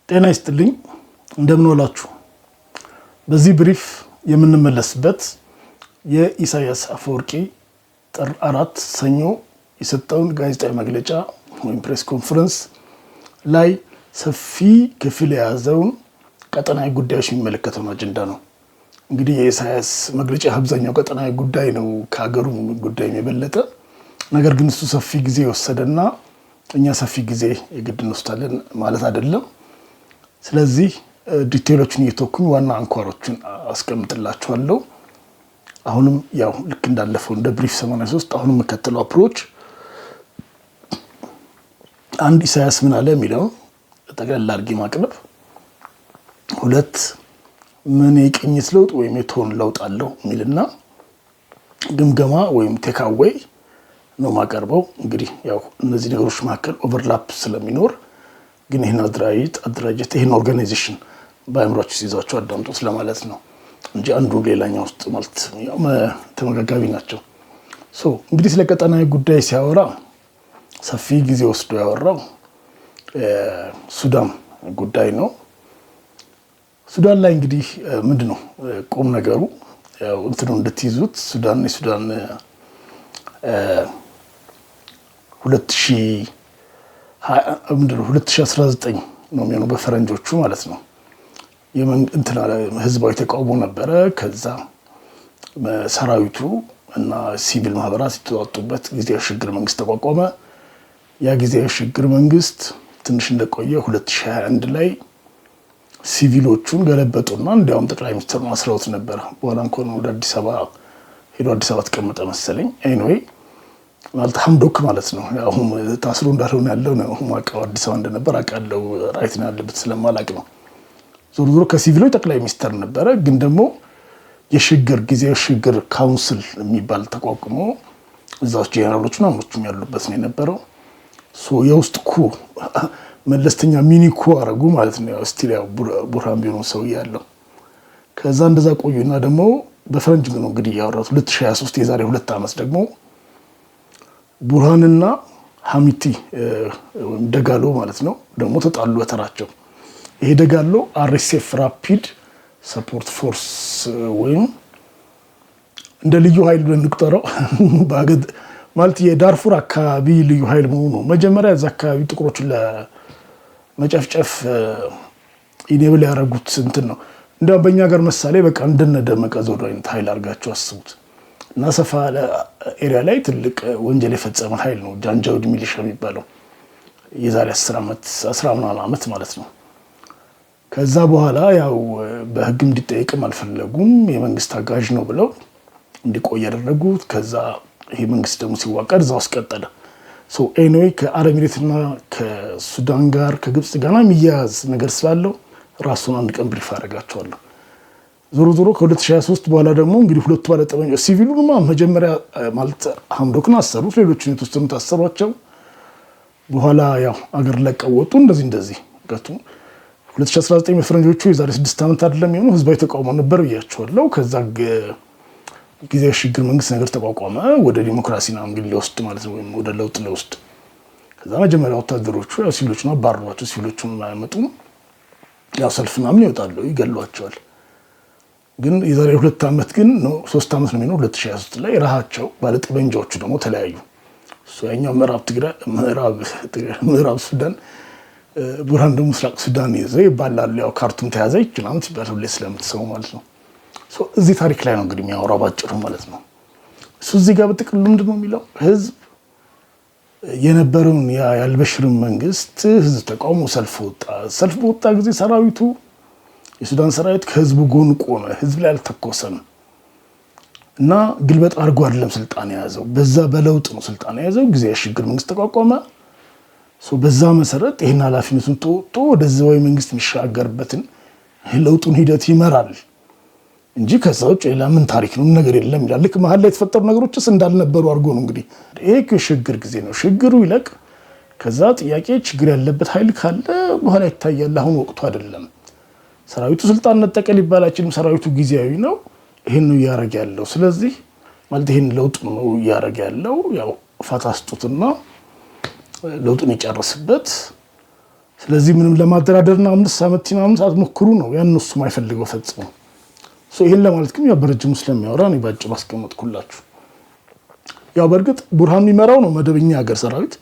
ጤና ይስጥልኝ እንደምን ዋላችሁ። በዚህ ብሪፍ የምንመለስበት የኢሳያስ አፈወርቂ ጥር 4 ሰኞ የሰጠውን ጋዜጣዊ መግለጫ ወይም ፕሬስ ኮንፈረንስ ላይ ሰፊ ክፍል የያዘውን ቀጠናዊ ጉዳዮች የሚመለከተውን አጀንዳ ነው። እንግዲህ የኢሳያስ መግለጫ አብዛኛው ቀጠናዊ ጉዳይ ነው ከሀገሩ ጉዳይ የበለጠ ነገር ግን እሱ ሰፊ ጊዜ ወሰደና እኛ ሰፊ ጊዜ የግድ እንወስዳለን ማለት አይደለም። ስለዚህ ዲቴሎችን እየተወኩኝ ዋና አንኳሮችን አስቀምጥላችኋለሁ። አሁንም ያው ልክ እንዳለፈው እንደ ብሪፍ 83 አሁንም የምከተለው አፕሮች አንድ ኢሳያስ ምን አለ የሚለው ጠቅላላ አድርጌ ማቅረብ፣ ሁለት ምን የቅኝት ለውጥ ወይም የቶን ለውጥ አለው የሚልና ግምገማ ወይም ቴካዌይ ነው ማቀርበው። እንግዲህ ያው እነዚህ ነገሮች መካከል ኦቨርላፕ ስለሚኖር ግን ይህን አደራጀት ይህን ኦርጋናይዜሽን በአእምሯችሁ ሲይዟቸው አዳምጡት ለማለት ነው እንጂ አንዱ ሌላኛው ውስጥ ማለት ያው ተመጋጋቢ ናቸው። እንግዲህ ስለ ቀጠናዊ ጉዳይ ሲያወራ ሰፊ ጊዜ ወስዶ ያወራው ሱዳን ጉዳይ ነው። ሱዳን ላይ እንግዲህ ምንድነው ቁም ነገሩ ያው እንትኑ እንድትይዙት የሱዳን 2019 ነው የሚሆነው በፈረንጆቹ ማለት ነው። ህዝባዊ ተቃውሞ ነበረ። ከዛ ሰራዊቱ እና ሲቪል ማህበራት የተዋጡበት ጊዜያዊ ሽግግር መንግስት ተቋቋመ። ያ ጊዜያዊ ሽግግር መንግስት ትንሽ እንደቆየ 2021 ላይ ሲቪሎቹን ገለበጡና እንዲያውም ጠቅላይ ሚኒስትሩን አስረውት ነበር። በኋላ እንኳን ወደ አዲስ አበባ ተቀመጠ መሰለኝ። ኤኒዌይ ማለት ሐምዶክ ማለት ነው። አሁን ታስሮ እንዳልሆነ ያለው ነው ማቀው አዲስ አበባ እንደነበር አውቃለሁ። ራይት ነው ያለበት ስለማላቅ ነው። ዞሮ ከሲቪሎች ጠቅላይ ሚኒስትር ነበረ። ግን ደግሞ የሽግግር ጊዜያዊ ሽግግር ካውንስል የሚባል ተቋቁሞ እዛዎች ጄኔራሎችና ምኖችም ያሉበት ነው የነበረው። የውስጥ ኩ መለስተኛ ሚኒ ኩ አረጉ ማለት ነው። ስቲል ያው ቡርሃን ቢሆን ሰው ያለው ከዛ እንደዛ ቆዩና ደግሞ በፈረንጅ ነው እንግዲህ ያወራሁት 2023 የዛሬ 2 ዓመት ደግሞ ቡርሃንና ሐሚቲ ደጋሎ ማለት ነው ደግሞ ተጣሉ በተራቸው። ይሄ ደጋሎ አርኤስኤፍ ራፒድ ሰፖርት ፎርስ ወይም እንደ ልዩ ኃይል ብንቆጠረው ማለት የዳርፉር አካባቢ ልዩ ኃይል መሆኑ ነው። መጀመሪያ እዛ አካባቢ ጥቁሮችን ለመጨፍጨፍ ኢኔብል ያደረጉት እንትን ነው። እንደውም በእኛ ሀገር ምሳሌ በቃ እንደነደመቀ ዘውዱ አይነት ኃይል አድርጋቸው አስቡት። እና ሰፋ ኤሪያ ላይ ትልቅ ወንጀል የፈጸመ ኃይል ነው ጃንጃዊድ ሚሊሻ የሚባለው የዛሬ 10 ዓመት ማለት ነው። ከዛ በኋላ ያው በህግ እንዲጠየቅም አልፈለጉም። የመንግስት አጋዥ ነው ብለው እንዲቆይ ያደረጉት። ከዛ ይሄ መንግስት ደግሞ ሲዋቀር እዛው አስቀጠለ። ኤኒዌይ ከአረብ ኤሚሬትና ከሱዳን ጋር ከግብጽ ጋር የሚያያዝ ነገር ስላለው ራሱን አንድ ቀን ብሪፍ አደርጋቸዋለሁ። ዞሮ ከ2023 በኋላ ደግሞ እንግዲህ ሁለቱ ባለጠመንጆች ሲቪሉንማ መጀመሪያ ማለት ሐምዶክን አሰሩት፣ ሌሎችን የተወሰኑ ታሰሯቸው። በኋላ ያው አገር ለቀው ወጡ። እንደዚህ ገቱ 2019 በፈረንጆቹ የዛሬ 6 ዓመት አይደለም የሆነው ህዝባዊ ተቃውሞ ነበር ብያቸዋለሁ። ከዛ ጊዜያዊ ሽግግር መንግስት ነገር ተቋቋመ ወደ ዲሞክራሲና እንግዲህ ሊወስድ ማለት ነው ወይም ወደ ለውጥ ሊወስድ። ከዛ መጀመሪያ ወታደሮቹ ያው ሲቪሎቹን አባረሯቸው። ሲቪሎቹን አይመጡም ያው ሰልፍና ምን ይወጣሉ ይገሏቸዋል። ግን የዛሬ 2 ዓመት ግን ነው 3 ዓመት ነው የሚሆነው 2023 ላይ ራሃቸው ባለጠመንጃዎቹ ደግሞ ተለያዩ። ያኛው ምዕራብ ሱዳን ቡርሃን ደግሞ ምስራቅ ሱዳን ይዘው ይባላል። ያው ካርቱም ተያዘች ምናምን ሲባል ሁሌ ስለምትሰሙ ማለት ነው። እዚህ ታሪክ ላይ ነው እንግዲህ የሚያወራው ባጭሩ ማለት ነው። እዚህ ጋር በጥቅሉ ምንድነው የሚለው ህዝብ የነበረውን የአልበሽርን መንግስት ህዝብ ተቃውሞ ሰልፍ በወጣ ጊዜ ሰራዊቱ የሱዳን ሰራዊት ከህዝቡ ጎን ቆመ። ህዝብ ላይ አልተኮሰም እና ግልበጥ አድርጎ አይደለም ስልጣን የያዘው፣ በዛ በለውጥ ነው ስልጣን የያዘው። ጊዜያዊ ሽግግር መንግስት ተቋቋመ። በዛ መሰረት ይሄን ኃላፊነቱን ተወጥቶ ወደ ህዝባዊ መንግስት የሚሻገርበትን ለውጡን ሂደት ይመራል እንጂ ከዛ ውጭ ሌላ ምን ታሪክ ነው ነገር የለም ይላል። ልክ መሀል ላይ የተፈጠሩ ነገሮችስ እንዳልነበሩ አድርጎ ነው እንግዲህ ይሄ የሽግግር ጊዜ ነው። ሽግግሩ ይለቅ። ከዛ ጥያቄ ችግር ያለበት ኃይል ካለ በኋላ ይታያል። አሁን ወቅቱ አይደለም። ሰራዊቱ ስልጣን ነጠቀ ሊባል አይችልም። ሰራዊቱ ጊዜያዊ ነው። ይሄን ነው እያደረገ ያለው። ስለዚህ ማለት ይሄን ለውጥ ነው እያደረገ ያለው። ያው ፋታ ስጡትና ለውጡን ይጨርስበት። ስለዚህ ምንም ለማደራደርና 5 ዓመት ምናምን ሳትሞክሩ ነው ያን እሱ የማይፈልገው ፈጽሞ። ይሄን ለማለት ግን ያው በረጅሙ ስለሚያወራ ነው ባጭሩ አስቀመጥኩላችሁ። ያው በእርግጥ ቡርሃን የሚመራው ነው መደበኛ ሀገር ሰራዊት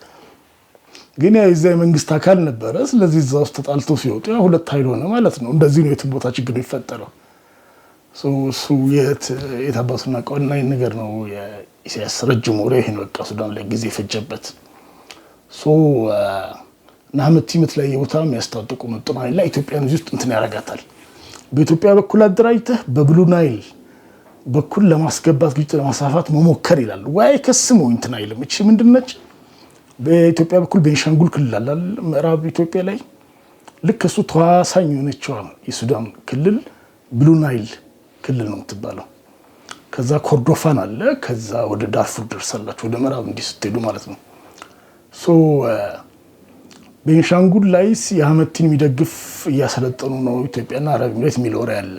ግን ያ የዛ የመንግስት አካል ነበረ። ስለዚህ እዛ ውስጥ ተጣልቶ ሲወጡ ያ ሁለት ኃይል ሆነ ማለት ነው። እንደዚህ ነው የትም ቦታ ችግር የሚፈጠረው። እሱ የታባሱና ቆና ነገር ነው የኢሳያስ ረጅም ወሬ ይሄን በቃ ሱዳን ላይ ጊዜ ፈጀበት። ናህመቲ የምትለየ ቦታ የሚያስታጥቁ መጥና ላይ ኢትዮጵያን እዚህ ውስጥ እንትን ያረጋታል። በኢትዮጵያ በኩል አደራጅተህ በብሉ ናይል በኩል ለማስገባት ግጭት ለማሳፋት መሞከር ይላል። ወይ ከስሙ እንትን አይልም። እቺ ምንድነች? በኢትዮጵያ በኩል ቤንሻንጉል ክልል አለ ምዕራብ ኢትዮጵያ ላይ ልክ እሱ ተዋሳኝ የሆነችው የሱዳን ክልል ብሉ ናይል ክልል ነው የምትባለው። ከዛ ኮርዶፋን አለ። ከዛ ወደ ዳርፉር ደርሳላችሁ ወደ ምዕራብ እንዲህ ስትሄዱ ማለት ነው። ቤንሻንጉል ላይ የአህመቲን የሚደግፍ እያሰለጠኑ ነው ኢትዮጵያና አረብ ኤሚሬት የሚል ወሬ አለ።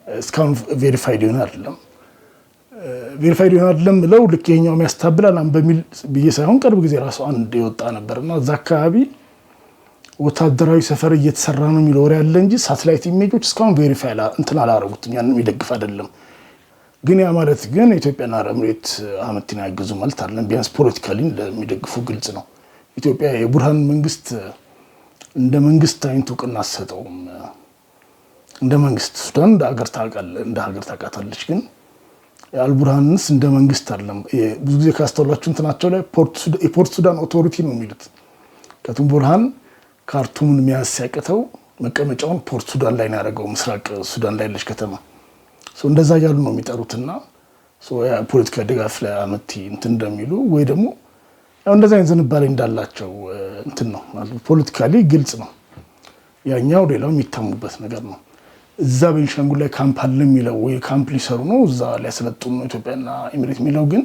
እስካሁን ቬሪፋይድ ይሆን አይደለም። ቬሪፋይድ ይሆን አይደለም ብለው ልክ ይሄኛው የሚያስታብላል በሚል ብዬ ሳይሆን ቅርብ ጊዜ ራሱ አንድ የወጣ ነበርና እዛ አካባቢ ወታደራዊ ሰፈር እየተሰራ ነው የሚል ወሬ አለ እንጂ ሳተላይት ኢሜጆች እስካሁን ቬሪፋይ እንትን አላረጉትም። ያን የሚደግፍ አይደለም። ግን ያ ማለት ግን ኢትዮጵያና አረብ ኤሚሬት አህመቲን ያገዙ ማለት አይደለም። ቢያንስ ፖለቲካሊ እንደሚደግፉ ግልጽ ነው። ኢትዮጵያ የቡርሃን መንግስት እንደ መንግስት አይነት እውቅና አትሰጠውም። እንደ መንግስት ሱዳን እንደ ሀገር ታውቃታለች። ግን አልቡርሃንስ እንደ መንግስት አይደለም። ብዙ ጊዜ ካስተውላችሁ እንትናቸው ላይ የፖርት ሱዳን ኦቶሪቲ ነው የሚሉት። ከቱም ቡርሃን ካርቱምን መያዝ ሲያቅተው መቀመጫውን ፖርት ሱዳን ላይ ነው ያደረገው፣ ምስራቅ ሱዳን ላይ ያለች ከተማ። እንደዛ ያሉ ነው የሚጠሩትና ፖለቲካ ድጋፍ ለአህመቲ እንትን እንደሚሉ ወይ ደግሞ ያው እንደዛ አይነት ዝንባሌ እንዳላቸው እንትን ነው ማለት ፖለቲካሊ ግልጽ ነው። ያኛው ሌላው የሚታሙበት ነገር ነው። እዛ ቤንሻንጉል ላይ ካምፕ አለ የሚለው ወይ ካምፕ ሊሰሩ ነው እዛ ሊያሰለጥኑ ነው ኢትዮጵያና ኤሚሬት የሚለው ግን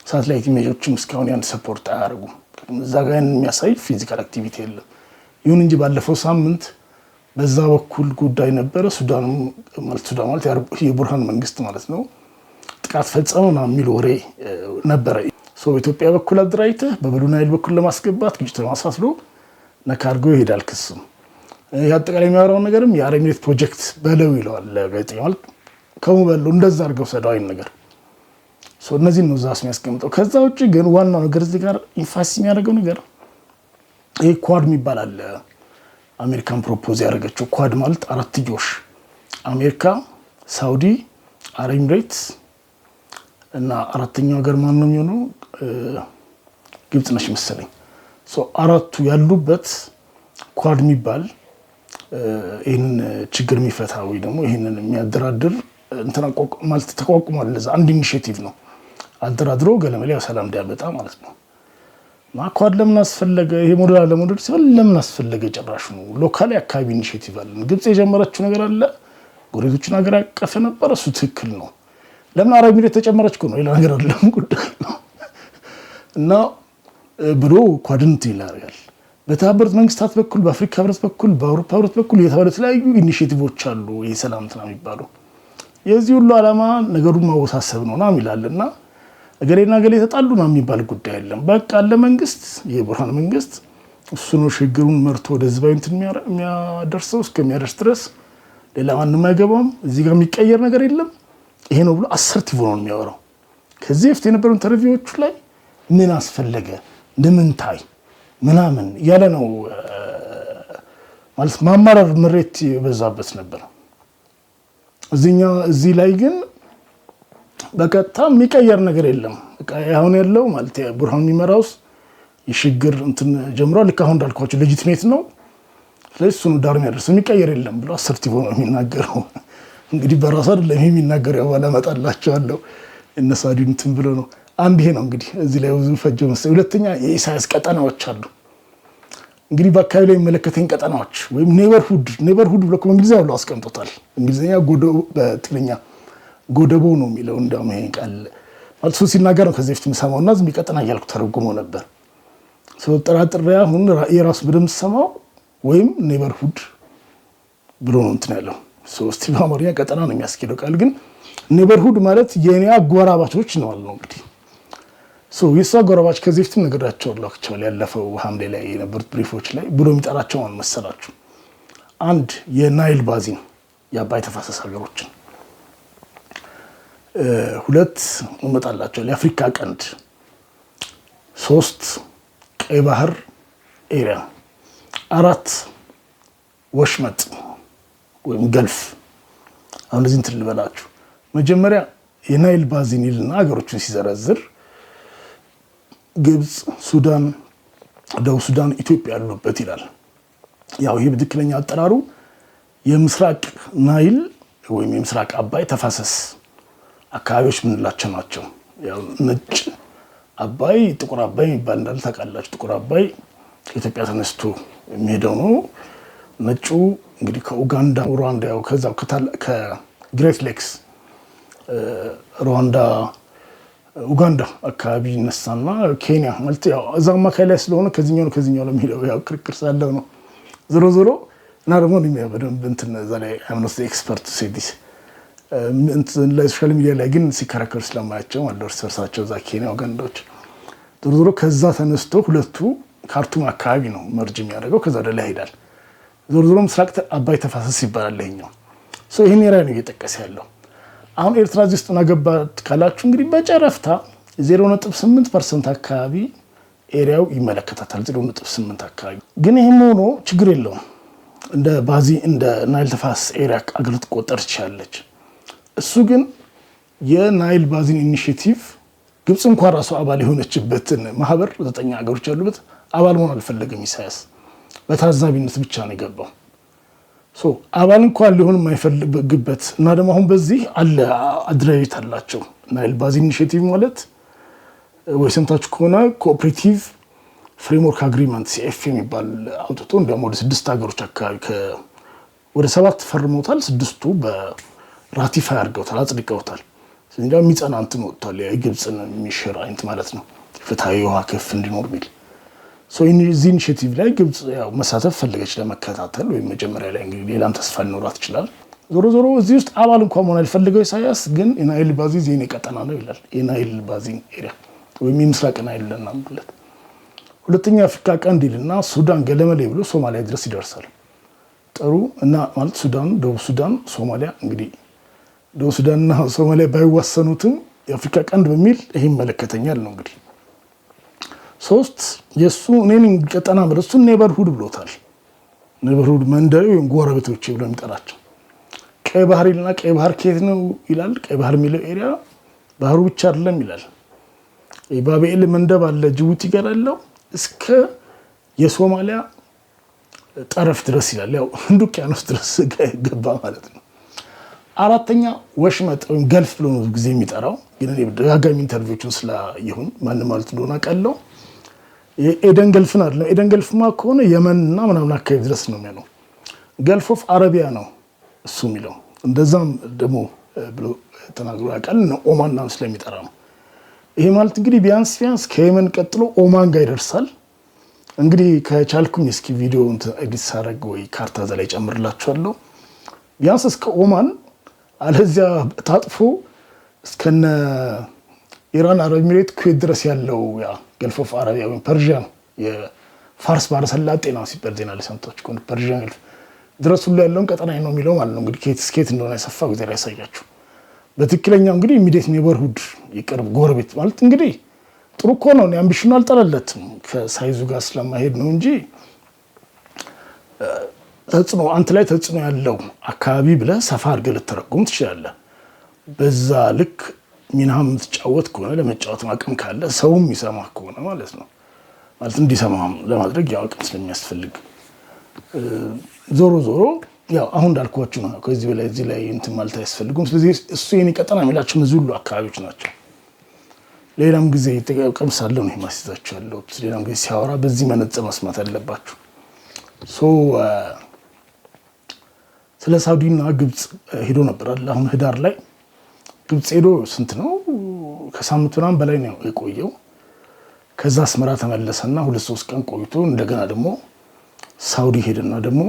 ሳተላይት ኢሜጆችም እስካሁን ያን ሰፖርት አያደርጉም። እዛ ጋር የሚያሳይ ፊዚካል አክቲቪቲ የለም። ይሁን እንጂ ባለፈው ሳምንት በዛ በኩል ጉዳይ ነበረ። ሱዳን ማለት የቡርሃን መንግስት ማለት ነው ጥቃት ፈጸመና የሚል ወሬ ነበረ። በኢትዮጵያ በኩል አደራጅተህ በብሉ ናይል በኩል ለማስገባት ግጭት ለማሳስሎ ነካርጎ ይሄዳል ክስም። ያጠቃላይ የሚያወራው ነገርም የአረብ ኤሚሬት ፕሮጀክት በለው ይለዋል ጋዜጠኛው ማለት ከሙበሉ እንደዛ አድርገው ሰዳዊ ነገር እነዚህ ነው ዛስ የሚያስቀምጠው። ከዛ ውጪ ግን ዋናው ነገር እዚህ ጋር ኢንፋሲ የሚያደርገው ነገር ይሄ ኳድ የሚባል አለ። አሜሪካን ፕሮፖዝ ያደረገችው ኳድ ማለት አራትዮሽ አሜሪካ፣ ሳውዲ፣ አረብ ኤሚሬት እና አራተኛው ሀገር ማን ነው የሚሆነው? ግብጽ ነች መሰለኝ። አራቱ ያሉበት ኳድ የሚባል ይሄንን ችግር የሚፈታ ወይ ደግሞ ይሄንን የሚያደራድር እንትና ማለት ተቋቁሟል። ለዛ አንድ ኢኒሺዬቲቭ ነው አደራድሮ ገለመሌው ሰላም እንዲያመጣ ማለት ነው። ኳድ ለምን አስፈለገ? ይሄ ሞዴል ለሞዴል ሲሆን ለምን አስፈለገ? ጭራሽ ነው ሎካሊ አካባቢ ኢኒሺዬቲቭ አለ። ግብጽ የጀመረችው ነገር አለ። ጎረቤቶችን ሀገር ያቀፈ ነበር። እሱ ትክክል ነው። ለምን አረብ ኤሚሬት ተጨመረች ነው ሌላ ነገር አይደለም ጉዳይ ነው። እና ብሎ ኳድንት ይላል። በተባበሩት መንግስታት በኩል በአፍሪካ ህብረት በኩል በአውሮፓ ህብረት በኩል የተለያዩ ኢኒሺዬቲቮች አሉ። የሰላም እንትና የሚባሉ የዚህ ሁሉ ዓላማ ነገሩን ማወሳሰብ ነውና ይላልና እገሌና ገሌ ተጣሉ ነው የሚባል ጉዳይ አይደለም። በቃ ለመንግስት የቡርሃን መንግስት እሱ ነው ችግሩን መርቶ ወደ ህዝባዊ እንትን የሚያደርሰው እስከሚያደርስ ድረስ ሌላ ማንም አይገባም። እዚህ ጋር የሚቀየር ነገር የለም። ይሄ ነው ብሎ አሰርቲቭ ነው የሚያወራው። ከዚህ በፊት የነበሩ ኢንተርቪዎቹ ላይ ምን አስፈለገ እንደምንታይ ምናምን ያለ ነው ማለት ማማረር ምሬት የበዛበት ነበር። እዚህ ላይ ግን በቀጥታ የሚቀየር ነገር የለም። በቃ አሁን ያለው ማለት ቡርሃን የሚመራውስ የሽግግር እንትን ጀምሯል። ልክ አሁን እንዳልኳቸው ሌጂቲሜት ነው። ስለዚህ እሱን ዳር የሚያደርስ የሚቀየር የለም ብሎ አሰርቲቭ ነው የሚናገረው። እንግዲህ በራሱ አይደለም የሚናገር ያው ባላመጣላቸዋለሁ እነሳዲ እንትን ብሎ ነው። አንድ ይሄ ነው እንግዲህ እዚህ ላይ ብዙ ፈጀው መሰለኝ። ሁለተኛ የኢሳያስ ቀጠናዎች አሉ። እንግዲህ በአካባቢ ላይ የሚመለከተኝ ቀጠናዎች ወይም ኔበርሁድ ብሎ በእንግሊዝኛ ብሎ አስቀምጦታል። እንግሊዝኛ በትግርኛ ጎደቦ ነው የሚለው። እንደውም ይሄ ቃል ማለት ሰው ሲናገር ነው ከዚህ በፊት የምሰማውና ዝም ቀጠና እያልኩ ተረጉሞ ነበር። ሰው ጥራጥሬ አሁን የራሱ በደምብ ሰማው ወይም ኔበርሁድ ብሎ ነው እንትን ያለው። ሶስት በአማርኛ ቀጠና ነው የሚያስኬደው ቃል ግን ኔበርሁድ ማለት የኔ አጎራባቾች ነው አለው። እንግዲህ የሷ ጎረባች ከዚህ በፊት ነገራቸዋለሁ ያለፈው ሐምሌ ላይ የነበሩት ብሪፎች ላይ ብሎ የሚጠራቸው ማን መሰላችሁ? አንድ የናይል ባዚን የአባይ ተፋሰስ ሀገሮችን፣ ሁለት እንመጣላቸዋል የአፍሪካ ቀንድ፣ ሶስት ቀይ ባህር ኤሪያ፣ አራት ወሽመጥ ወይም ገልፍ። አሁን እዚህ እንትን ልበላችሁ። መጀመሪያ የናይል ባዚን ይልና ሀገሮችን ሲዘረዝር ግብፅ፣ ሱዳን፣ ደቡብ ሱዳን፣ ኢትዮጵያ ያሉበት ይላል። ያው ይህ በትክክለኛ አጠራሩ የምስራቅ ናይል ወይም የምስራቅ አባይ ተፋሰስ አካባቢዎች ምንላቸው ናቸው። ያው ነጭ አባይ፣ ጥቁር አባይ የሚባል እንዳለ ታውቃላችሁ። ጥቁር አባይ ከኢትዮጵያ ተነስቶ የሚሄደው ነው። ነጩ እንግዲህ ከኡጋንዳ፣ ሩዋንዳ ያው ከዛው ከግሬት ሌክስ ሩዋንዳ፣ ኡጋንዳ አካባቢ ይነሳና ኬንያ ማለት ያው እዛ አማካይ ላይ ስለሆነ ከዚህኛው ለሚሄደው ያው ክርክር ሳለው ነው ዞሮ ዞሮ እና ደግሞ በደንብ እንትን እዛ ላይ አምነስቲ ኤክስፐርት ሴዲስ እንትን ላይ ሶሻል ሚዲያ ላይ ግን ሲከራከሩ ስለማያቸው ማለት እርሳቸው እዛ ኬንያ ኡጋንዳዎች ዞሮ ከዛ ተነስቶ ሁለቱ ካርቱም አካባቢ ነው መርጅ የሚያደርገው። ከዛ ወደ ላይ ይሄዳል። ዞሮ ምስራቅ አባይ ተፋሰስ ይባላል ይሄኛው። ይህን ኤሪያ ነው እየጠቀሰ ያለው። አሁን ኤርትራ እዚህ ውስጥ እናገባት ካላችሁ እንግዲህ በጨረፍታ 0.8% አካባቢ ኤሪያው ይመለከታታል። 0.8 አካባቢ ግን ይህም ሆኖ ችግር የለውም። እንደ ናይል ተፋሰስ ኤሪያ አገር ትቆጠር ትችላለች። እሱ ግን የናይል ባዚን ኢኒሼቲቭ ግብፅ እንኳን ራሱ አባል የሆነችበትን ማህበር 9 ሀገሮች ያሉበት አባል መሆን አልፈለገም ኢሳያስ። በታዛቢነት ብቻ ነው የገባው። አባል እንኳን ሊሆን የማይፈልግበት እና ደግሞ አሁን በዚህ አለ አድራይት አላቸው። ናይል ባዚን ኢኒሼቲቭ ማለት ወይ ሰምታችሁ ከሆነ ኮኦፕሬቲቭ ፍሬምወርክ አግሪመንት ሲኤፍ የሚባል አውጥቶ እንደውም ወደ 6 ሀገሮች አካባቢ ወደ 7 ፈርመውታል። 6ቱ በራቲፋይ አድርገውታል፣ አጽድቀውታል። ስለዚህ ደግሞ የሚጸና እንትን ወጥቷል። የግብፅን የሚሽር አይነት ማለት ነው። ፍትሃዊ ውሃ ከፍ እንዲኖር የሚል እዚህ ኢኒሼቲቭ ላይ ግብፅ ያው መሳተፍ ፈለገች ለመከታተል ወይም መጀመሪያ ላይ እንግዲህ ሌላም ተስፋ ሊኖራት ይችላል። ዞሮ እዚህ ውስጥ አባል እንኳን መሆን አልፈልገው ኢሳያስ ግን የናይል ባዚን የኔ ቀጠና ነው ይላል። የናይል ባዚን ኤሪያ ወይም የምስራቅ ናይል ለናምለት ሁለተኛ አፍሪካ ቀንድ ይልና ሱዳን ገለመሌ ብሎ ሶማሊያ ድረስ ይደርሳል። ጥሩ እና ማለት ሱዳን፣ ደቡብ ሱዳን፣ ሶማሊያ እንግዲህ ደቡብ ሱዳንና ሶማሊያ ባይዋሰኑትም የአፍሪካ ቀንድ በሚል ይሄ ይመለከተኛል ነው እንግዲህ። 3 የሱ እኔን ቀጠና ማለት እሱ ኔበርሁድ ብሎታል። ኔበርሁድ መንደር ወይም ጎረቤቶች ብሎ የሚጠራቸው። ቀይ ባህር ይልና ቀይ ባህር ከየት ነው ይላል። ቀይ ባህር የሚለው ኤሪያ ባህሩ ብቻ አይደለም ይላል። የባቤል መንደብ አለ ጅቡቲ ጋር ያለው እስከ የሶማሊያ ጠረፍ ድረስ ይላል። ያው ህንድ ውቅያኖስ ድረስ ገባ ማለት ነው። 4ኛ ወሽመጥ ወይም ገልፍ ብሎ ነው ጊዜ የሚጠራው። ግን እኔ ደጋጋሚ ኢንተርቪዎችን ስላየሁኝ ማን ማለት እንደሆነ አውቃለሁ። የኤደን ገልፍን አይደለም። ኤደን ገልፍማ ከሆነ የመንና ምናምን አካባቢ ድረስ ነው የሚለው። ገልፍ ኦፍ አረቢያ ነው እሱ የሚለው። እንደዛም ደግሞ ብሎ ተናግሮ ያውቃል። ኦማን ነው ስለሚጠራ ነው። ይሄ ማለት እንግዲህ ቢያንስ ከየመን ቀጥሎ ኦማን ጋር ይደርሳል። እንግዲህ ከቻልኩኝ እስኪ ቪዲዮ ኤዲት ሳደርግ ወይ ካርታ እዛ ላይ ጨምርላችኋለሁ። ቢያንስ እስከ ኦማን አለዚያ ታጥፎ እስከነ ኢራን፣ አረብ ኤሚሬት፣ ኩዌት ድረስ ያለው ያ ገልፍ ኦፍ አረቢያ ወይም ፐርሺያን የፋርስ ባህረ ሰላጤ ነው ሲባል ዜና ላይ ሰምታችሁ ከሆነ ፐርሺያን ገልፍ ድረስ ሁሉ ያለውን ቀጠና ነው የሚለው ማለት ነው። እንግዲህ ከየት እንደሆነ ያሰፋው ጊዜ ላይ ያሳያችሁ። በትክክለኛው እንግዲህ ኢሚዲየት ኔበርሁድ የቅርብ ጎረቤት ማለት እንግዲህ ጥሩ እኮ ነው። አምቢሽኑ አልጠላለትም ከሳይዙ ጋር ስለማይሄድ ነው እንጂ ተጽዕኖ አንተ ላይ ተጽዕኖ ያለው አካባቢ ብለህ ሰፋ አድርገህ ልትተረጉም ትችላለህ። በዛ ልክ ሚናህም የምትጫወት ከሆነ ለመጫወት አቅም ካለ ሰውም ይሰማህ ከሆነ ማለት ነው። ማለት እንዲሰማህም ለማድረግ ያው አቅም ስለሚያስፈልግ ዞሮ ያው አሁን እንዳልኳችሁ ነው። ከዚህ በላይ እዚህ ላይ እንትን ማለት አያስፈልግም። ስለዚህ እሱ የኔ ቀጠና የሚላቸው እነዚህ ሁሉ አካባቢዎች ናቸው። ሌላም ጊዜ ቀምሳለሁ ነው ማስይዛችሁ ያለው። ሌላም ጊዜ ሲያወራ በዚህ መነጽር መስማት አለባችሁ። ስለ ሳውዲና ግብጽ ሄዶ ነበር አይደል? አሁን ህዳር ላይ ግብጽ ሄዶ ስንት ነው ከሳምንት ምናምን በላይ ነው የቆየው። ከዛ አስመራ ተመለሰና 2-3 ቀን ቆይቶ እንደገና ደግሞ ሳውዲ ሄደና ደግሞ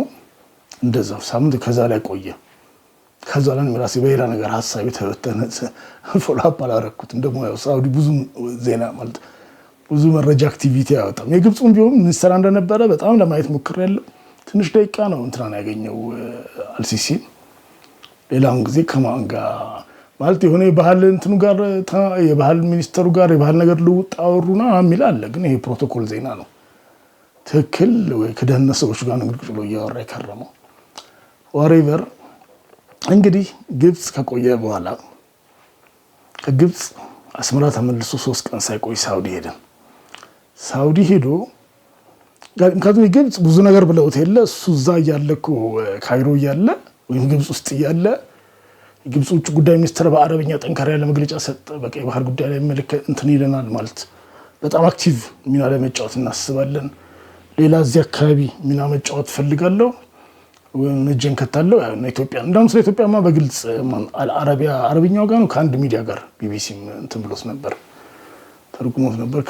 እንደዛው ሳምንት ከዛ ላይ ቆየ። ከዛ ላይ ራሴ በሌላ ነገር ሀሳብ የተወጠነ ፎሎ አፕ አላረኩትም። ደግሞ ያው ሳውዲ ብዙ ዜና ማለት ብዙ መረጃ አክቲቪቲ አያወጣም። የግብፁም ቢሆን ሚኒስትር እንደነበረ በጣም ለማየት ሞክሬያለሁ። ትንሽ ደቂቃ ነው እንትናን ያገኘው አልሲሲ። ሌላውን ጊዜ ከማን ጋር ማለት የሆነ የባህል እንትኑ ጋር የባህል ሚኒስተሩ ጋር የባህል ነገር ልውጥ አወሩና የሚል አለ። ግን ይሄ ፕሮቶኮል ዜና ነው። ትክክል ወይ ከደህንነት ሰዎች ጋር ነው ብሎ እያወራ የከረመው። ዋሬቨር እንግዲህ ግብፅ ከቆየ በኋላ ከግብፅ አስመራ ተመልሶ 3 ቀን ሳይቆይ ሳውዲ ሄደ። ሳውዲ ሄዶ ምክንያቱም ግብፅ ብዙ ነገር ብለውት የለ እሱ እዛ እያለ እኮ ካይሮ እያለ ወይም ግብፅ ውስጥ እያለ የግብፅ ውጭ ጉዳይ ሚኒስትር በአረብኛ ጠንካራ ያለ መግለጫ ሰጠ። በቀይ ባህር ጉዳይ ላይ መልከት እንትን ይለናል ማለት በጣም አክቲቭ ሚና ለመጫወት እናስባለን። ሌላ እዚህ አካባቢ ሚና መጫወት ፈልጋለሁ ወይም እጄን ከታለው ያው ኢትዮጵያ እንደውም ስለ ኢትዮጵያማ በግልጽ አረብኛው ጋር ነው ከአንድ ሚዲያ ጋር ቢቢሲ እንትን ብሎት ነበር ተርጉሞት ነበር።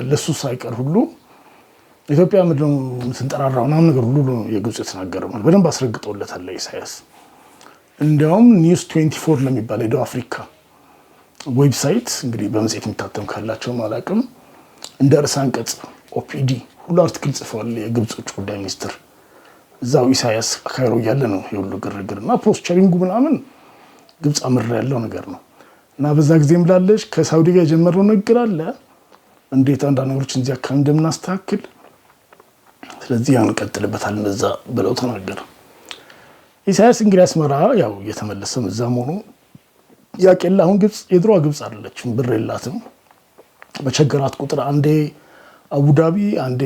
ለሱ ሳይቀር ሁሉ ኢትዮጵያ ምንድነው ስንጠራራው ምናምን ነገር ሁሉ የግብፅ የተናገረው ማለት በደንብ አስረግጦለታል ኢሳያስ። እንዲያውም ኒውስ 24 ለሚባል የደቡብ አፍሪካ ዌብሳይት እንግዲህ በመጽሔት የሚታተም ካላቸው ማላቅም እንደ ርዕሰ አንቀጽ ኦፒዲ ሁሉ አርቲክል ጽፏል። የግብፅ ውጭ ጉዳይ ሚኒስትር እዛው ኢሳያስ ካይሮ እያለ ነው የሁሉ ግርግርና ፖስቸሪንጉ ምናምን ግብፅ አምር ያለው ነገር ነው። እና በዛ ጊዜ ብላለች ከሳውዲ ጋር የጀመረው ንግግር አለ እንዴት አንዳንድ ነገሮች እዚህ አካባቢ እንደምናስተካክል ስለዚህ ያን እንቀጥልበታለን እዛ ብለው ተናገሩ። ኢሳያስ እንግዲህ አስመራ ያው እየተመለሰም እዛም ሆኖ ያቄላ አሁን ግብፅ የድሮዋ ግብፅ አይደለችም። ብር የላትም። በቸገራት ቁጥር አንዴ አቡዳቢ አንዴ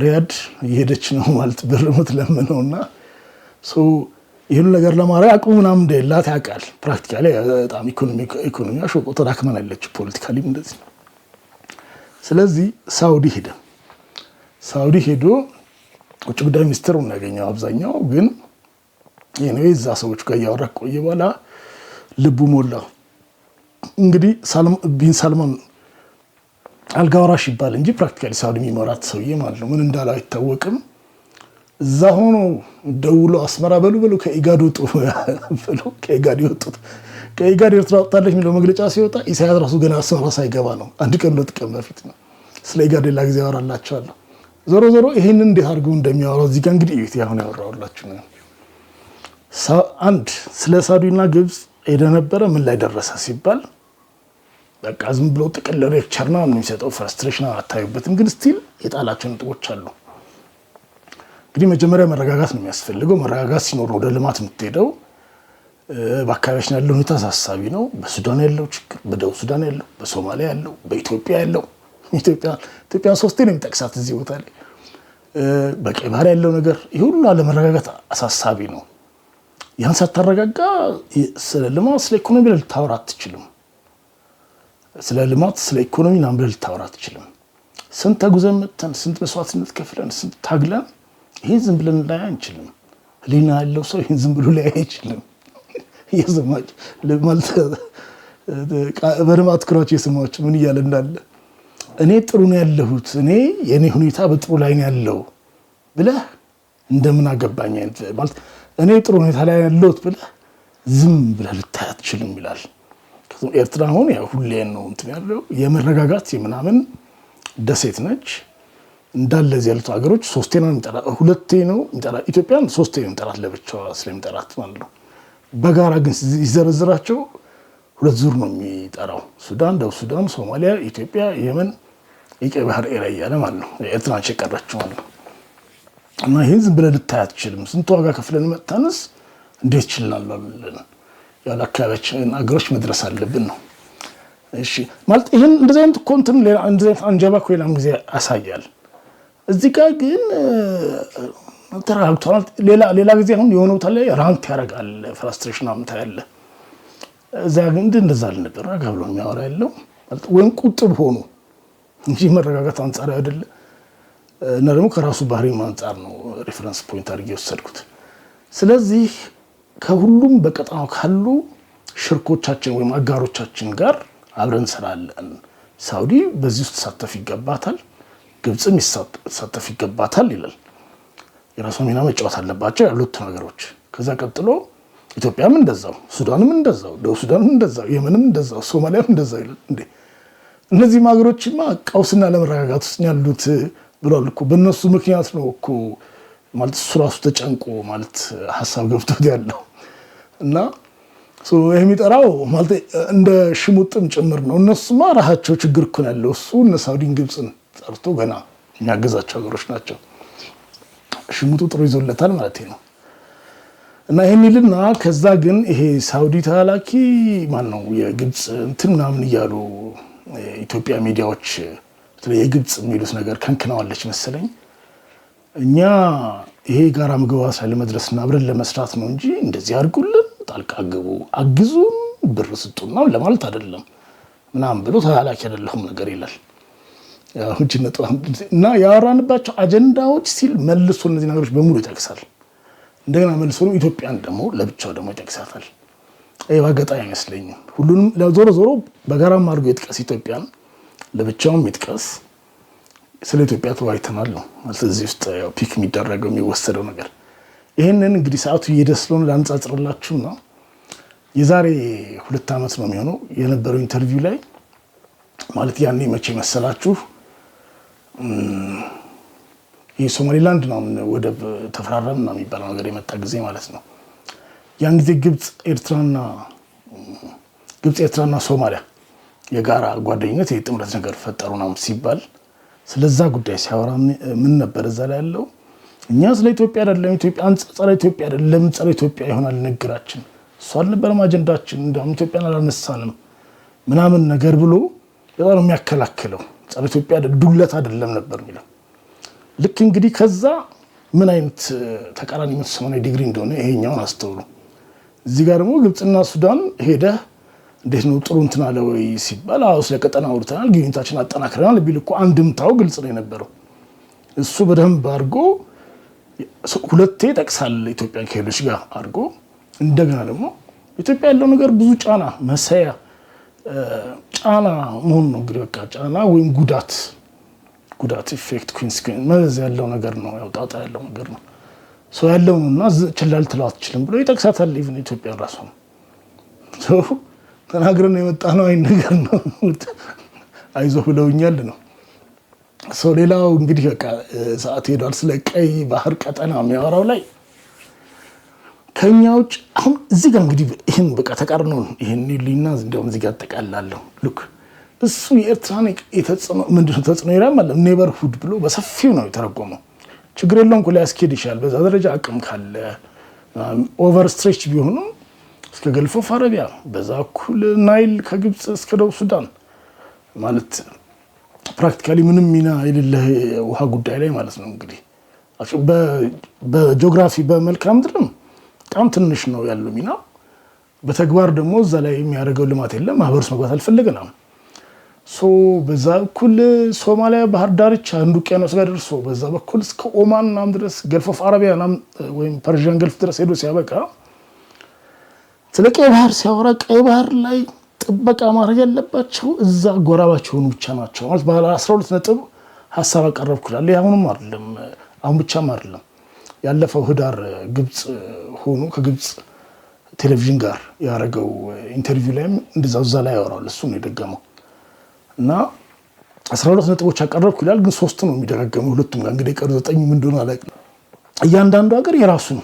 ሪያድ እየሄደች ነው ማለት ብር የምትለምነውና ይህን ነገር ለማድረግ አቅሙ ምናምን እንደሌላት ያውቃል። ፕራክቲካሊ በጣም ኢኮኖሚያ ሾቆ ተዳክመን ያለች ፖለቲካሊም እንደዚህ። ስለዚህ ሳውዲ ሄዶ ውጭ ጉዳይ ሚኒስትሩን ያገኘው አብዛኛው ግን እዛ ሰዎች ጋር እያወራ ቆየ። በኋላ ልቡ ሞላ። እንግዲህ ቢን ሳልማን አልጋወራሽ ይባል እንጂ ፕራክቲካሊ ሳውዲ የሚመራት ሰውዬ ማለት ነው። ምን እንዳለው አይታወቅም። እዛ ሆኖ ደውሎ አስመራ በሉ ከኢጋድ ወጡ ብሎ ከኢጋድ ወጡት። ከኢጋድ ኤርትራ ወጣለች የሚለው መግለጫ ሲወጣ ኢሳያስ ራሱ ገና አስመራ ሳይገባ ነው። አንድ ቀን 2 ቀን በፊት ነው። ስለ ኢጋድ ሌላ ጊዜ አወራላችኋለሁ። ዞሮ ይሄንን እንዴት አድርገው እንደሚያወራው እዚህ ጋር እንግዲህ እዩት። ያሁን ያወራውላችሁ ነው። አንድ ስለ ሳውዲና ግብፅ ሄደ ነበረ ምን ላይ ደረሰ ሲባል በቃ ዝም ብሎ ጥቅል ሌክቸር ነው የሚሰጠው። ፍራስትሬሽን አታዩበትም፣ ግን ስቲል የጣላቸው ነጥቦች አሉ። እንግዲህ መጀመሪያ መረጋጋት ነው የሚያስፈልገው። መረጋጋት ሲኖር ወደ ልማት የምትሄደው። በአካባቢያችን ያለው ሁኔታ አሳሳቢ ነው። በሱዳን ያለው ችግር፣ በደቡብ ሱዳን ያለው፣ በሶማሊያ ያለው፣ በኢትዮጵያ ያለው ኢትዮጵያ 3 ነው የሚጠቅሳት እዚህ ቦታ ላይ በቀይ ባህር ያለው ነገር ይህ ሁሉ አለመረጋጋት አሳሳቢ ነው። ያን ሳታረጋጋ ስለ ልማት ስለ ኢኮኖሚ ልታወራ አትችልም። ስለ ልማት ስለ ኢኮኖሚ ናምብለ ልታወራ አትችልም። ስንት ተጉዘን መጥተን ስንት መስዋዕትነት ከፍለን ስንት ታግለን ይሄን ዝም ብለን ላይ አንችልም። ህሊና ያለው ሰው ይሄን ዝም ብሎ ላይ አይችልም። የዘማች ለማለት በርማት ክራች የሰማች ምን እያለ እንዳለ እኔ ጥሩ ነው ያለሁት እኔ የኔ ሁኔታ በጥሩ ላይ ነው ያለው ብለህ እንደምን አገባኝ ማለት እኔ ጥሩ ሁኔታ ላይ ያለሁት ብለህ ዝም ብለህ ልታይ አትችልም ይላል። ኤርትራ አሁን ያው ሁሌ ነው እንትን ያለው የመረጋጋት የምናምን ደሴት ነች። እንዳለ እዚህ ያሉት ሀገሮች 3 ነው የሚጠራት 2 ነው የሚጠራት ኢትዮጵያን 3 ነው የሚጠራት ለብቻዋ ስለሚጠራት ማለት ነው። በጋራ ግን ይዘረዝራቸው 2 ዙር ነው የሚጠራው። ሱዳን፣ ደቡብ ሱዳን፣ ሶማሊያ፣ ኢትዮጵያ፣ የመን፣ የቀይ ባህር ኤሪያ እያለ ማለት ነው። ኤርትራን ሸቀረችው ማለት ነው። እና ይሄን ዝም ብለህ ልታይ አትችልም። ስንት ዋጋ ከፍለን መጣንስ እንዴት ይችላል ያለ አካባቢያችን ሀገሮች መድረስ አለብን ነው። እሺ ማለት ይሄን እንደዚህ አይነት ኮንተን ሌላ እንደዚህ አይነት አንጀባ ኮይላም ጊዜ ያሳያል። እዚህ ጋር ግን ተራራውታል። ሌላ ጊዜ አሁን የሆነው ታለ ራንት ያረጋል ፍራስትሬሽን አምታ ያለ እዛ ግን እንደዛ አልነበር። ረጋ ብሎ የሚያወራ ያለው ወይም ቁጥብ ሆኖ እንጂ መረጋጋት አንጻር አይደለ እና ደግሞ ከራሱ ባህሪ አንጻር ነው ሪፈረንስ ፖይንት አድርጌ ወሰድኩት። ስለዚህ ከሁሉም በቀጣው ካሉ ሽርኮቻችን ወይም አጋሮቻችን ጋር አብረን እንሰራለን። ሳውዲ በዚህ ውስጥ ተሳተፍ ይገባታል፣ ግብፅም ተሳተፍ ይገባታል ይላል። የራሷን ሚና መጫወት አለባቸው ያሉት ነገሮች። ከዛ ቀጥሎ ኢትዮጵያም እንደዛው፣ ሱዳንም እንደዛው፣ ደቡብ ሱዳንም እንደዛው፣ የመንም እንደዛው፣ ሶማሊያም እንደዛው ይላል። እንዴ እነዚህ ሀገሮችማ ቀውስና ለመረጋጋት ውስጥ ያሉት ብሏል እኮ በእነሱ ምክንያት ነው እኮ ማለት እሱ ራሱ ተጨንቆ ማለት ሀሳብ ገብቶት ያለው እና የሚጠራው ማለት እንደ ሽሙጥም ጭምር ነው። እነሱማ ራሳቸው ችግር እኮ ያለው እሱ እነ ሳውዲን ግብፅን ጠርቶ ገና የሚያገዛቸው ሀገሮች ናቸው። ሽሙጡ ጥሩ ይዞለታል ማለት ነው። እና ይሄን ይልና ከዛ ግን ይሄ ሳውዲ ተላላኪ ማን ነው የግብፅ እንትን ምናምን እያሉ ኢትዮጵያ ሚዲያዎች የግብፅ የሚሉት ነገር ከንክነዋለች መሰለኝ። እኛ ይሄ ጋራ ምግባስ ላይ ለመድረስና አብረን ለመስራት ነው እንጂ እንደዚህ አድርጉልን፣ ጣልቃ ግቡ፣ አግዙን፣ ብር ስጡና ለማለት አይደለም ምናምን ብሎ ተላላኪ አይደለሁም ነገር ይላል። ያው እና ያወራንባቸው አጀንዳዎች ሲል መልሶ እነዚህ ነገሮች በሙሉ ይጠቅሳል። እንደገና መልሶ ኢትዮጵያን ደግሞ ለብቻው ደግሞ ይጠቅሳታል። ይሄ ባገጣ አይመስለኝም። ሁሉንም ዞሮ ዞሮ በጋራም አድርጎ ይጥቀስ፣ ኢትዮጵያን ለብቻውም ይጥቀስ። ስለ ኢትዮጵያ ተወያይተናል ነው ማለት እዚህ ውስጥ ያው ፒክ የሚደረገው የሚወሰደው ነገር። ይሄንን እንግዲህ ሰዓቱ እየደስሎን ላንጻጽርላችሁና የዛሬ 2 ዓመት ነው የሚሆነው የነበረው ኢንተርቪው ላይ ማለት ያኔ መቼ መሰላችሁ የሶማሊላንድ ነው ወደብ ተፈራረምና የሚባለው ነገር የመጣ ጊዜ ማለት ነው። ያን ጊዜ ግብጽ ኤርትራና ሶማሊያ የጋራ ጓደኝነት የጥምረት ነገር ፈጠሩ ነው ሲባል ስለዛ ጉዳይ ሲያወራ ምን ነበር እዛ ላይ ያለው? እኛ ስለ ኢትዮጵያ አይደለም ኢትዮጵያ አንጸረ ኢትዮጵያ አይደለም ጸረ ኢትዮጵያ ይሆናል ንግራችን እሱ አልነበረም አጀንዳችን እንደውም ኢትዮጵያን አላነሳንም ምናምን ነገር ብሎ በጣም የሚያከላክለው ጸረ ኢትዮጵያ ዱለት አይደለም ነበር የሚለው። ልክ እንግዲህ ከዛ ምን አይነት ተቃራኒ 180 ዲግሪ እንደሆነ ይሄኛውን አስተውሉ። እዚህ ጋር ደግሞ ግብጽና ሱዳን ሄደ እንዴት ነው ጥሩ እንትን አለ ወይ ሲባል አው ስለቀጠና አውርተናል ግንኙነታችን አጠናክረናል ቢል እኮ አንድምታው ግልጽ ነው የነበረው። እሱ በደንብ አድርጎ ሁለቴ ጠቅሳል ኢትዮጵያን ከሌሎች ጋር አድርጎ እንደገና ደግሞ ኢትዮጵያ ያለው ነገር ብዙ ጫና መሰያ ጫና መሆን ነው እንግዲህ በቃ ጫና ወይም ጉዳት ኢፌክት ኮንሲኩዌንስ መዘዝ ያለው ነገር ነው ያው ጣጣ ያለው ነገር ነው ሰው ያለውና ችላል ትለው አትችልም ብሎ ይጠቅሳታል። ኢቭን ኢትዮጵያ ራሱ ሰው ተናግረን የመጣ ነው አይ ነገር ነው አይዞህ ብለውኛል ነው ሰው። ሌላው እንግዲህ በቃ ሰዓት ሄዷል። ስለ ቀይ ባህር ቀጠና የሚያወራው ላይ ከኛ ውጭ አሁን እዚህ ጋር እንግዲህ ይሄን በቃ ተቃርኖ ይሄን ሊና እንደውም እዚህ ጋር ተቃላለው ሉክ እሱ የኤርትራን የተጽኖ ምንድነው ተጽኖ ይላል ማለት ኔበርሁድ ብሎ በሰፊው ነው የተረጎመው። ችግር የለውም እኮ ሊያስኬድ ይችላል በዛ ደረጃ አቅም ካለ ኦቨር ስትሬች ቢሆኑ እስከ ገልፍ ኦፍ አረቢያ በዛ እኩል ናይል ከግብጽ እስከ ደቡብ ሱዳን ማለት ፕራክቲካሊ ምንም ሚና የሌለ ውሃ ጉዳይ ላይ ማለት ነው። እንግዲህ በጂኦግራፊ በመልክዓ ምድርም በጣም ትንሽ ነው ያለው ሚና። በተግባር ደግሞ እዛ ላይ የሚያደርገው ልማት የለም። ማህበረሰብ መግባት አልፈለገናም። በዛ በኩል ሶማሊያ ባህር ዳርቻ አንዱ ውቅያኖስ ጋር ደርሶ በዛ በኩል እስከ ኦማን ናም ድረስ ገልፍ ኦፍ አረቢያ ናም ወይም ፐርሺያን ገልፍ ድረስ ሄዶ ሲያበቃ ስለ ቀይ ባህር ሲያወራ ቀይ ባህር ላይ ጥበቃ ማድረግ ያለባቸው እዛ ጎራባቸው ሆኑ ብቻ ናቸው ማለት ባለ 12 ነጥብ ሐሳብ አቀረብኩላል። አሁንም አይደለም አሁን ብቻም አይደለም ያለፈው ህዳር ግብጽ ሆኖ ከግብጽ ቴሌቪዥን ጋር ያደረገው ኢንተርቪው ላይ እንደዛው እዛ ላይ ያወራል። እሱ ነው የደገመው እና 12 ነጥቦች አቀረብኩላል ግን 3 ነው የሚደጋገመው ሁለቱም ጋር እንግዲህ ቀሩ 9 ምን እንደሆነ አላውቅም። እያንዳንዱ ሀገር የራሱን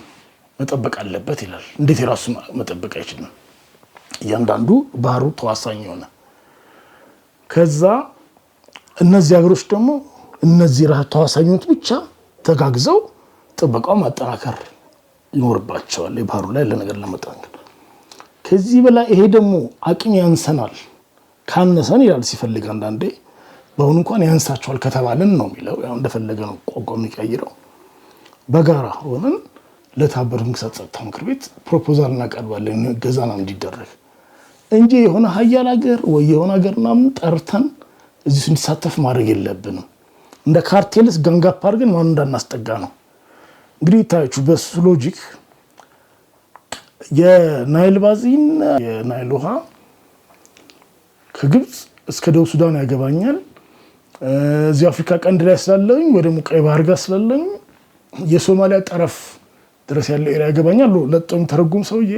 መጠበቅ አለበት ይላል። እንዴት የራሱን መጠበቅ አይችልም? እያንዳንዱ ባህሩ ተዋሳኝ ሆነ ከዛ እነዚህ ሀገሮች ደግሞ እነዚህ ራስ ተዋሳኞች ብቻ ተጋግዘው ጥበቃው ማጠናከር ይኖርባቸዋል የባህሩ ላይ ለነገር ለመጠንቀቅ። ከዚህ በላይ ይሄ ደግሞ አቅም ያንሰናል ካነሰን ይላል ሲፈልግ አንዳንዴ በአሁን እንኳን ያንሳቸዋል ከተባለን ነው የሚለው ያው እንደፈለገ ነው ቋንቋው የሚቀይረው። በጋራ ሆነን ለተባበሩት መንግስታት ጸጥታ ምክር ቤት ፕሮፖዛል እናቀርባለን ገዛና እንዲደረግ እንጂ የሆነ ሀያል ሀገር ወይ የሆነ ሀገርና ጠርተን እዚህ እንዲሳተፍ ማድረግ የለብንም። እንደ ካርቴልስ ጋንጋፕ አድርገን ማን እንዳናስጠጋ ነው እንግዲህ ታያችሁ። በሱ ሎጂክ የናይል ባዚን የናይል ውሃ ከግብጽ እስከ ደቡብ ሱዳን ያገባኛል። እዚህ አፍሪካ ቀንድ ላይ ስላለኝ ወደ ቀይ ባህር ጋር ስላለኝ የሶማሊያ ጠረፍ ድረስ ያለው ኤሪያ ያገባኛል። ለጦም ተረጉም ሰውዬ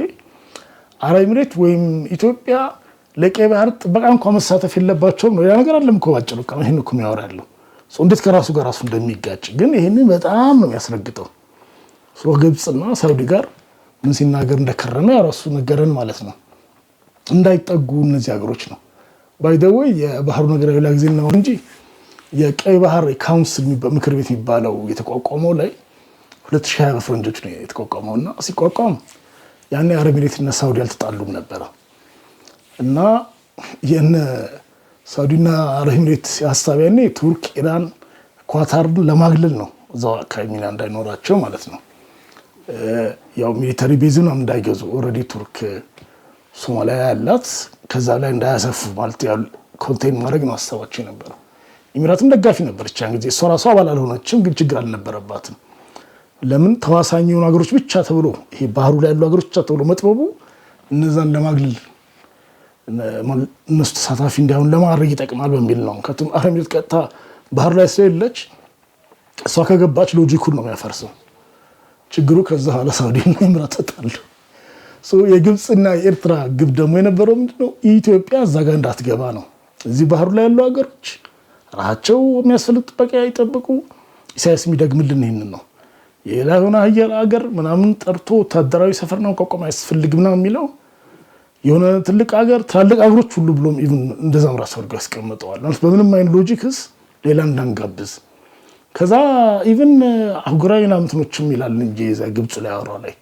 አረብ ኤሚሬት ወይም ኢትዮጵያ ለቀይ ባህር ጥበቃ እንኳን መሳተፍ የለባቸውም ነው ያ ነገር አይደለም እኮ ባጭሩ ነው ይሄን እኮ የሚያወራ ያለው እንዴት ከራሱ ጋር ራሱ እንደሚጋጭ ግን ይሄንን በጣም ነው የሚያስረግጠው ግብፅና ሳውዲ ጋር ምን ሲናገር እንደከረመ ያራሱ ነገረን ማለት ነው እንዳይጠጉ እነዚህ ሀገሮች ነው ባይ ዘ ወይ የባህሩ ነገር ያለ ጊዜ ነው እንጂ የቀይ ባህር ካውንስል ምክር ቤት የሚባለው የተቋቋመው ላይ 2020 በፈረንጆች ነው የተቋቋመውና ሲቋቋም ያኔ አረብ ኤሚሬትና ሳውዲ አልተጣሉም ነበር እና የነ ሳውዲና አረብ ኤሚሬት ሐሳብ ያኔ ቱርክ ኢራን ኳታርን ለማግለል ነው እዛው አካባቢ ሚና እንዳይኖራቸው ማለት ነው ያው ሚሊተሪ ቤዝን እንዳይገዙ ኦሬዲ ቱርክ ሶማሊያ ያላት ከዛ ላይ እንዳያሰፉ ማለት ያው ኮንቴን ማድረግ ነው ሐሳባቸው ነበር ኢሚራትም ደጋፊ ነበርች ያን ጊዜ እሷ ራሷ አባል አልሆነችም ግን ችግር አልነበረባትም ለምን ተዋሳኝ የሆኑ ሀገሮች ብቻ ተብሎ ይሄ ባህሩ ላይ ያሉ ሀገሮች ብቻ ተብሎ መጥበቡ እነዛን ለማግለል እነሱ ተሳታፊ እንዳይሆን ለማድረግ ይጠቅማል በሚል ነው ከቱም አረብ ኤሚሬት ቀጥታ ባህር ላይ ስለሌለች እሷ ከገባች ሎጂኩን ነው የሚያፈርሰው ችግሩ ከዛ ኋላ ሳውዲና ኢሚራት ተጣሉ የግብፅና የኤርትራ ግብ ደግሞ የነበረው ምንድነው ኢትዮጵያ እዛ ጋር እንዳትገባ ነው እዚህ ባህሩ ላይ ያሉ ሀገሮች ራሳቸው የሚያስፈልግ ጥበቃ ይጠብቁ ኢሳያስ የሚደግምልን ይሄንን ነው የላዩና ሀያል ሀገር ምናምን ጠርቶ ወታደራዊ ሰፈር ነው ቆቆም ያስፈልግና የሚለው የሆነ ትልቅ ሀገር ትልቅ ሀገሮች ሁሉ ብሎም ኢቭን እንደዛም ራስ አድርገው ያስቀምጠዋል ማለት በምንም አይነት ሎጂክስ ሌላ እንዳንጋብዝ ከዛ ኢቭን አህጉራዊ ናምንቶችም ይላል እንጂ እዛ ግብጽ ላይ አወራ ላይ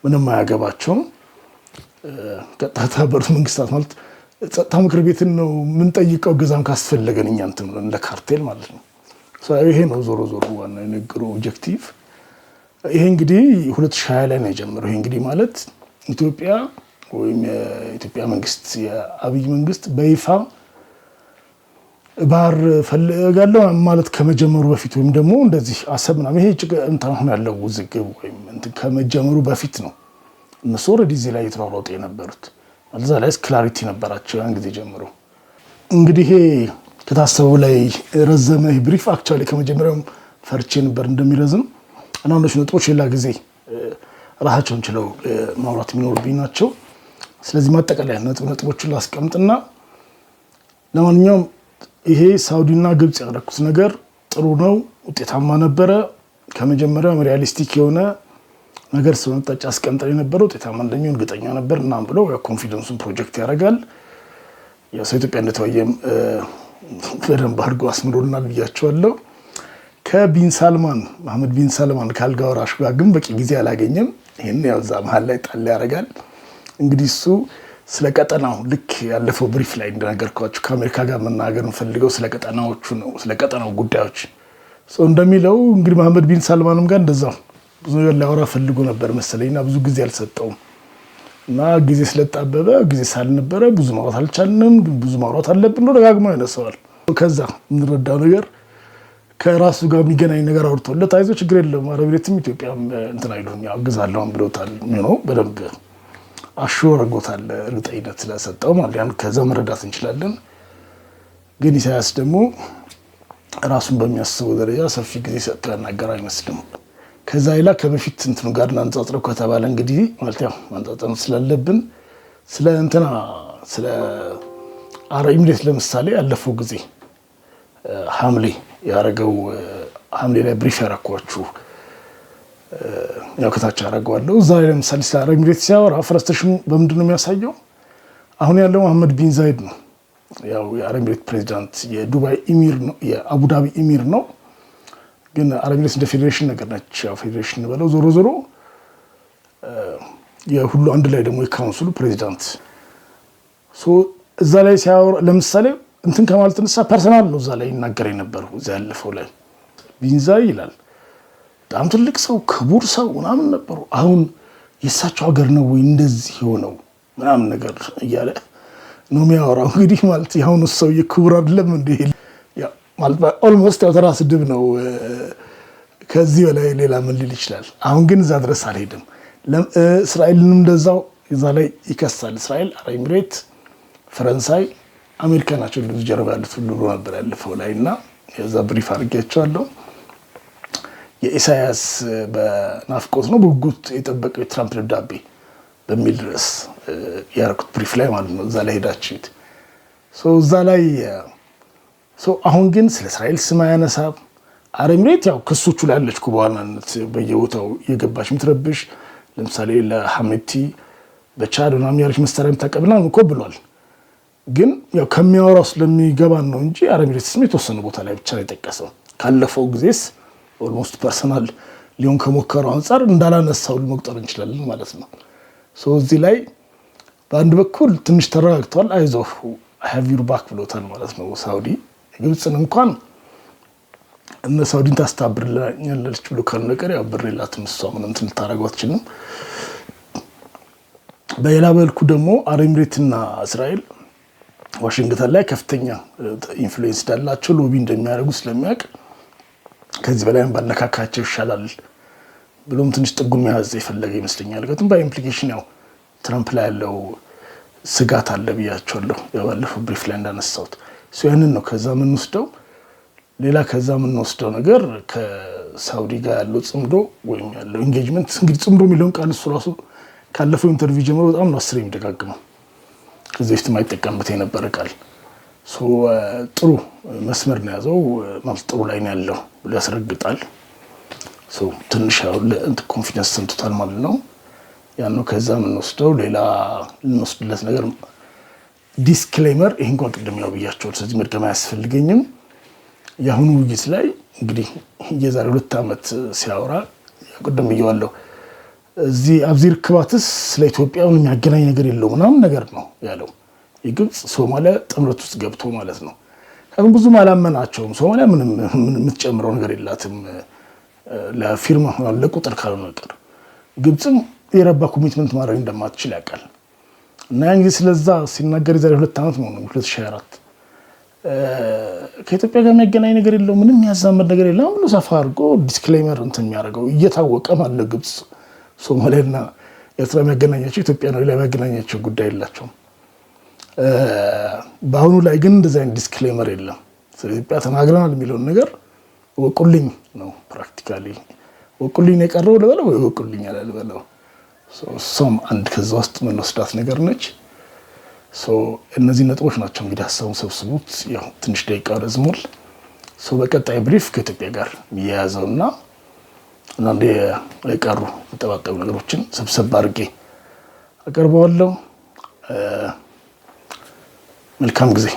ምንም አያገባቸውም ከተባበሩት መንግስታት ማለት ጸጥታ ምክር ቤትን ነው ምን ጠይቀው ገዛም ካስፈለገን እኛ እንትን እንደ ካርቴል ማለት ነው ይሄ ነው ዞሮ ዞሮ ዋና የነገሩ ኦብጀክቲቭ ይሄ እንግዲህ 2020 ላይ ነው የጀመረው ይሄ እንግዲህ ማለት ኢትዮጵያ ወይም የኢትዮጵያ መንግስት የአብይ መንግስት በይፋ ባህር ፈልጋለሁ ማለት ከመጀመሩ በፊት ወይም ደግሞ እንደዚህ አሰብና ይሄ እንትን ያለው ውዝግብ ወይም እንትን ከመጀመሩ በፊት ነው እነሱ ኦሬዲ እዚህ ላይ የተሯሯጡ የነበሩት ማለት እዛ ላይ ክላሪቲ ነበራቸው ያን ጊዜ ጀምሮ እንግዲህ ይሄ ከታሰበው ላይ ረዘመ ብሪፍ አክቹአሊ ከመጀመሪያው ፈርቼ ነበር እንደሚረዝም አንዳንዶች ነጥቦች ሌላ ጊዜ ራሳቸውን ችለው ማውራት የሚኖርብኝ ናቸው ስለዚህ ማጠቃለያ ነጥቦችን ላስቀምጥና ለማንኛውም ይሄ ሳውዲና ግብጽ ያደረኩት ነገር ጥሩ ነው ውጤታማ ነበረ ከመጀመሪያው ሪያሊስቲክ የሆነ ነገር ስለመጣጫ አስቀምጠን የነበረው ውጤታማ እንደሚሆን እርግጠኛ ነበር እና ብለው የኮንፊደንሱን ፕሮጀክት ያደርጋል የኢትዮጵያ እንደተወየም በደንብ አድርጎ አስምሮልናል ብያቸዋለሁ ከቢን ሳልማን መሐመድ ቢን ሳልማን ካልጋ ወራሽ ጋር ግን በቂ ጊዜ አላገኘም ይሄን ያው እዛ መሀል ላይ ጣል ያደርጋል እንግዲህ እሱ ስለ ቀጠናው ልክ ያለፈው ብሪፍ ላይ እንደነገርኳችሁ ከአሜሪካ ጋር መናገር ፈልገው ስለ ቀጠናዎቹ ነው ስለ ቀጠናው ጉዳዮች እንደሚለው እንግዲህ መሐመድ ቢን ሳልማንም ጋር እንደዛው ብዙ ነገር ሊያወራ ፈልጎ ነበር መሰለኝና ብዙ ጊዜ አልሰጠውም እና ጊዜ ስለጣበበ ጊዜ ሳልነበረ ብዙ ማውራት አልቻልንም ግን ብዙ ማውራት አለብን ነው ደጋግሞ ያነሳዋል ከዛ እንረዳው ነገር ከራሱ ጋር የሚገናኝ ነገር አውርቶለት አይዞህ ችግር የለም አረብ ኤሚሬትም ኢትዮጵያም እንትን አይሉም ያግዛለሁ ብሎታል ነው በደንብ አሹር አድርጎታል እርግጠኝነት ስለሰጠው ማለት ያን ከዛ መረዳት እንችላለን ግን ኢሳያስ ደግሞ ራሱን በሚያስበው ደረጃ ሰፊ ጊዜ ሰጥቶ ያናገር አይመስልም ከዛ ይላ ከበፊት እንትኑ ጋር አንጻጽረው ከተባለ እንግዲህ ማለት ያው አንጻጽረው ስላለብን ስለ እንትና ስለ አረብ ኤሚሬት ለምሳሌ ያለፈው ጊዜ ሐምሌ ያረጋው ሐምሌ ላይ ብሪፍ ያረኳችሁ ያው ከታች አረጋዋለሁ እዛ ላይ ለምሳሌ ስለ አረብ ኤሚሬት ሲያወራ ፍረስትሬሽኑ በምንድን ነው የሚያሳየው አሁን ያለው መሐመድ ቢን ዛይድ ነው ያው የአረብ ኤሚሬት ፕሬዚዳንት የዱባይ ኢሚር ነው የአቡዳቢ ኢሚር ነው ግን አረብ ኤሚሬት እንደ ፌዴሬሽን ነገር ነች ያው ፌዴሬሽን በለው ዞሮ ዞሮ የሁሉ አንድ ላይ ደግሞ የካውንስሉ ፕሬዚዳንት እዛ ላይ ሲያወራ ለምሳሌ እንትን ከማለት ተነሳ ፐርሰናል ነው እዛ ላይ ይናገር የነበረው እዛ ያለፈው ላይ ቢን ዛይድ ይላል በጣም ትልቅ ሰው ክቡር ሰው ምናምን ነበሩ አሁን የሳቸው ሀገር ነው ወይ እንደዚህ ሆነው ምናምን ነገር እያለ ነው የሚያወራው እንግዲህ ማለት ያሁን ሰው የክቡር አይደለም እንዴ ያ ማለት ኦልሞስት ያው ተራ ስድብ ነው ከዚህ በላይ ሌላ ምን ሊል ይችላል አሁን ግን እዛ ድረስ አልሄድም እስራኤልንም እንደዛው እዛ ላይ ይከሳል እስራኤል አረብ ኤሚሬት ፈረንሳይ አሜሪካ ናቸው እንደዚህ ጀርባ ያሉት ሁሉ ነበር ያለፈው ላይና የዛ ብሪፍ አድርጌያቸዋለሁ የኢሳያስ በናፍቆት ነው በጉት የጠበቀው የትራምፕ ደብዳቤ በሚል ርዕስ ያረኩት ብሪፍ ላይ ማለት ነው። እዛ ላይ ሄዳችሁት እዛ ላይ አሁን ግን ስለ እስራኤል ስም አያነሳም። አረብ ኤሚሬት ያው ክሶቹ ላይ አለች በዋናነት በየቦታው የገባች ምትረብሽ ለምሳሌ ለሐሜቲ በቻድ ምናምን ያለች መሳሪያ የምታቀብልና እኮ ብሏል። ግን ያው ከሚያወራው ስለሚገባን ነው እንጂ አረብ ኤሚሬት ስም የተወሰነ ቦታ ላይ ብቻ ነው የጠቀሰው። ካለፈው ጊዜስ ኦልሞስት ፐርሰናል ሊሆን ከሞከረው አንጻር እንዳላነሳው መቁጠር እንችላለን ማለት ነው። እዚህ ላይ በአንድ በኩል ትንሽ ተረጋግቷል። አይዞህ ሃቭ ዩር ባክ ብሎታል ማለት ነው ሳውዲ። ግብፅን እንኳን እነ ሳውዲን ታስታብርልኛለች ብሎ ካልነገር ያው ብር የላትም እሷ ምንም እንትን ልታደርገው አትችልም። በሌላ በልኩ ደግሞ አረብ ኤሚሬትና እስራኤል ዋሽንግተን ላይ ከፍተኛ ኢንፍሉዌንስ እንዳላቸው ሎቢ እንደሚያደርጉ ስለሚያውቅ ከዚህ በላይ ባነካካቸው ይሻላል ብሎም ትንሽ ጥጉም ያዝ የፈለገ ይመስለኛል። ግን በኢምፕሊኬሽን ያው ትራምፕ ላይ ያለው ስጋት አለ ብያቸዋለሁ። ያባለፈው ብሪፍ ላይ እንዳነሳሁት ያንን ነው ከዛ የምንወስደው። ሌላ ከዛ የምንወስደው ነገር ከሳውዲ ጋር ያለው ጽምዶ ወይም ያለው ኢንጌጅመንት እንግዲህ ጽምዶ የሚለውን ቃል እሱ ራሱ ካለፈው ኢንተርቪው ጀምሮ በጣም ነው አስሬ የሚደጋግመው። ከዚህ በፊት የማይጠቀምበት የነበረ ቃል ጥሩ መስመር ነው ያዘው ማለት ጥሩ ላይ ነው ያለው ብሎ ያስረግጣል። ትንሽ ኮንፊደንስ ሰምቶታል ማለት ነው። ያን ነው ከዛ የምንወስደው። ሌላ ልንወስድለት ነገር ዲስክሌመር፣ ይሄ እንኳን ቅድም ያው ብያቸዋለሁ፣ ስለዚህ መድገም አያስፈልገኝም። የአሁኑ ውይይት ላይ እንግዲህ የዛሬ 2 ዓመት ሲያወራ ቅድም ብየዋለሁ። እዚህ አብዚ ርክባትስ ስለ ኢትዮጵያ የሚያገናኝ ነገር የለው ምናምን ነገር ነው ያለው። የግብፅ ሶማሊያ ጥምረት ውስጥ ገብቶ ማለት ነው። ከዚህ ብዙም አላመናቸውም። ሶማሊያ ምንም የምትጨምረው ነገር የላትም ለፊርማ ለቁጥር ካልሆነ ነገር። ግብፅም የረባ ኮሚትመንት ማድረግ እንደማትችል ያውቃል። እና ያን ጊዜ ስለዛ ሲናገር የዛሬ 2 ዓመት ነው 2024 ከኢትዮጵያ ጋር የሚያገናኝ ነገር የለው ምንም የሚያዛመድ ነገር የለም ብሎ ሰፋ አድርጎ ዲስክሌመር እንትን የሚያደርገው እየታወቀ ማለት ግብፅ ሶማሊያና ኤርትራ የሚያገናኛቸው ኢትዮጵያ ነው፣ ሌላ የሚያገናኛቸው ጉዳይ የላቸውም። በአሁኑ ላይ ግን እንደዚህ አይነት ዲስክሌመር የለም። ስለ ኢትዮጵያ ተናግረናል የሚለውን ነገር ወቁልኝ ነው ፕራክቲካሊ። ወቁልኝ ነው የቀረው ልበለው ወይ ወቁልኝ አላልበለው። ሶም አንድ ከዛ ውስጥ የምንወስዳት ነገር ነች። እነዚህ ነጥቦች ናቸው እንግዲህ ሀሳቡን ሰብስቡት። ያው ትንሽ ደቂቃ ረዝሟል። በቀጣይ ብሪፍ ከኢትዮጵያ ጋር የሚያያዘውና አንዳንድ የቀሩ የተጠባቀሙ ነገሮችን ሰብሰብ አድርጌ አቀርበዋለሁ። መልካም ጊዜ